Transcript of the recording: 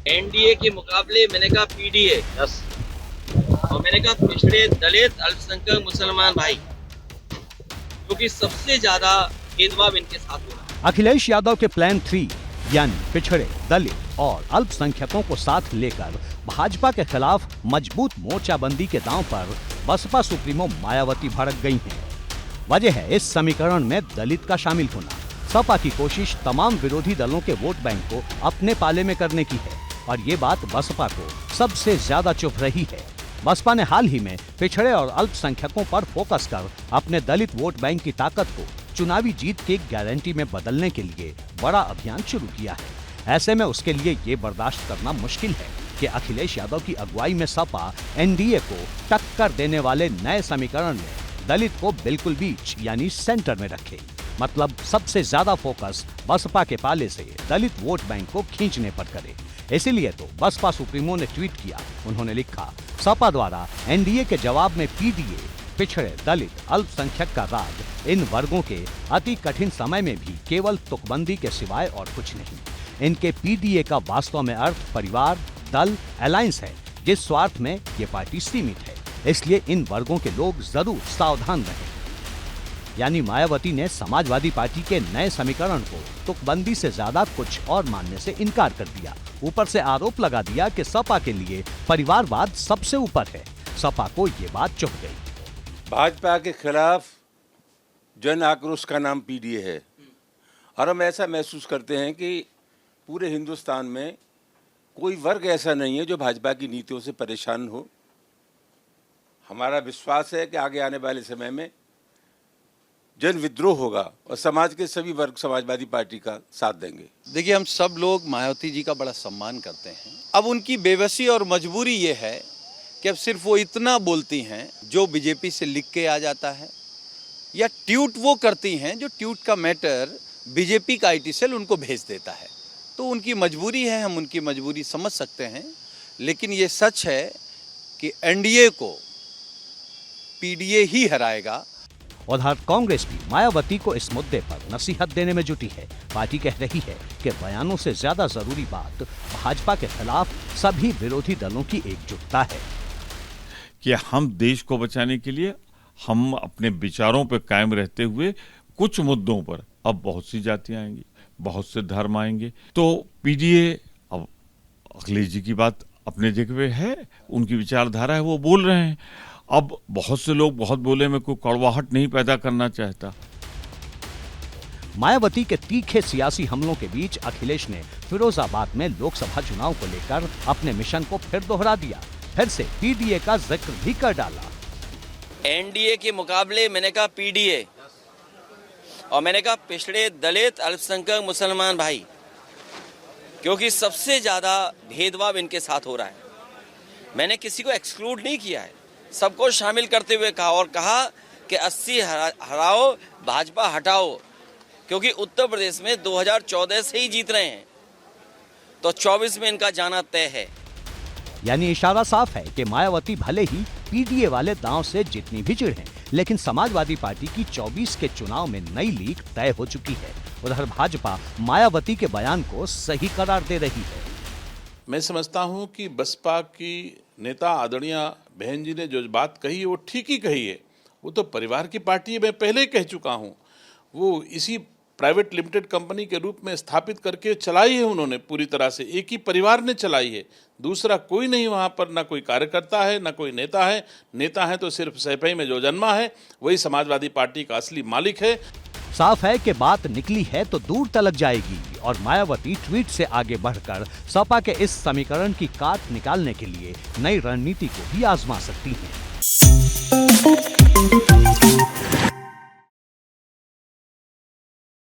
NDA के मुकाबले मैंने कहा पीडीए यस, और मैंने कहा पिछड़े दलित अल्पसंख्यक मुसलमान भाई, क्योंकि सबसे ज्यादा भेदभाव इनके साथ हो रहा है। अखिलेश यादव के प्लान 3 यानी पिछड़े दलित और अल्पसंख्यकों को साथ लेकर भाजपा के खिलाफ मजबूत मोर्चाबंदी के दांव पर बसपा सुप्रीमो मायावती भड़क गई हैं। वजह है इस समीकरण में दलित का शामिल होना। सपा की कोशिश तमाम विरोधी दलों के वोट बैंक को अपने पाले में करने की है और ये बात बसपा को सबसे ज्यादा चुभ रही है। बसपा ने हाल ही में पिछड़े और अल्पसंख्यकों पर फोकस कर अपने दलित वोट बैंक की ताकत को चुनावी जीत की गारंटी में बदलने के लिए बड़ा अभियान शुरू किया है। ऐसे में उसके लिए ये बर्दाश्त करना मुश्किल है कि अखिलेश यादव की अगुवाई में सपा एनडीए को टक्कर देने वाले नए समीकरण में दलित को बिल्कुल बीच यानी सेंटर में रखे। मतलब सबसे ज्यादा फोकस बसपा के पाले से दलित वोट बैंक को खींचने पर करे। इसीलिए तो बसपा सुप्रीमो ने ट्वीट किया। उन्होंने लिखा, सपा द्वारा एनडीए के जवाब में पीडीए, पिछड़े दलित अल्पसंख्यक का राज इन वर्गों के अति कठिन समय में भी केवल तुकबंदी के सिवाय और कुछ नहीं। इनके पीडीए का वास्तव में अर्थ परिवार, दल, अलायंस है, जिस स्वार्थ में ये पार्टी सीमित है। इसलिए इन वर्गों के लोग जरूर सावधान रहें। यानी मायावती ने समाजवादी पार्टी के नए समीकरण को तुकबंदी से ज्यादा कुछ और मानने से इनकार कर दिया। ऊपर से आरोप लगा दिया कि सपा के लिए परिवारवाद सबसे ऊपर है। सपा को ये बात चुभ गई। भाजपा के खिलाफ जन आक्रोश का नाम पीडीए है और हम ऐसा महसूस करते हैं कि पूरे हिंदुस्तान में कोई वर्ग ऐसा नहीं है जो भाजपा की नीतियों से परेशान हो। हमारा विश्वास है कि आगे आने वाले समय में जन विद्रोह होगा और समाज के सभी वर्ग समाजवादी पार्टी का साथ देंगे। देखिए, हम सब लोग मायावती जी का बड़ा सम्मान करते हैं। अब उनकी बेबसी और मजबूरी ये है कि अब सिर्फ वो इतना बोलती हैं जो बीजेपी से लिख के आ जाता है, या ट्वीट वो करती हैं जो ट्वीट का मैटर बीजेपी का आईटी सेल उनको भेज देता है। तो उनकी मजबूरी है, हम उनकी मजबूरी समझ सकते हैं। लेकिन ये सच है कि एनडीए को पीडीए ही हराएगा। उधर कांग्रेस भी मायावती को इस मुद्दे पर नसीहत देने में जुटी है। पार्टी कह रही है कि बयानों से ज्यादा जरूरी बात भाजपा के खिलाफ सभी विरोधी दलों की एकजुटता है कि हम देश को बचाने के लिए हम अपने विचारों पर कायम रहते हुए कुछ मुद्दों पर, अब बहुत सी जातियां आएंगी, बहुत से धर्म आएंगे, तो पीडीए, अब अखिलेश जी की बात अपने जगह पे है, उनकी विचारधारा है, वो बोल रहे हैं। अब बहुत से लोग बहुत बोले, में कोई कड़वाहट नहीं पैदा करना चाहता। मायावती के तीखे सियासी हमलों के बीच अखिलेश ने फिरोजाबाद में लोकसभा चुनाव को लेकर अपने मिशन को फिर दोहरा दिया। फिर से पीडीए का जिक्र भी कर डाला। एनडीए के मुकाबले मैंने कहा पीडीए, और मैंने कहा पिछड़े दलित अल्पसंख्यक मुसलमान भाई, क्योंकि सबसे ज्यादा भेदभाव इनके साथ हो रहा है। मैंने किसी को एक्सक्लूड नहीं किया है, सबको शामिल करते हुए कहा, और कहा कि 80 हराओ, भाजपा हटाओ, क्योंकि उत्तर प्रदेश में 2014 से ही जीत रहे हैं, तो 24 में इनका जाना तय है। यानी इशारा साफ है कि मायावती भले ही पीडीए वाले दांव से जितनी भी चिढ़ हैं, लेकिन समाजवादी पार्टी की 24 के चुनाव में नई लीग तय हो चुकी है। उधर भाजपा मायावती के बयान को सही करार दे रही है। मैं समझता हूं कि बसपा की नेता आदरणीय बहन जी ने जो बात कही है वो ठीक ही कही है। वो तो परिवार की पार्टी है, मैं पहले कह चुका हूं। वो इसी प्राइवेट लिमिटेड कंपनी के रूप में स्थापित करके चलाई है उन्होंने, पूरी तरह से एक ही परिवार ने चलाई है। दूसरा कोई नहीं वहां पर, ना कोई कार्यकर्ता है, ना कोई नेता है। नेता है तो सिर्फ सैफई में जो जन्मा है वही समाजवादी पार्टी का असली मालिक है। साफ है कि बात निकली है तो दूर तलक जाएगी और मायावती ट्वीट से आगे बढ़कर सपा के इस समीकरण की काट निकालने के लिए नई रणनीति को भी आजमा सकती हैं।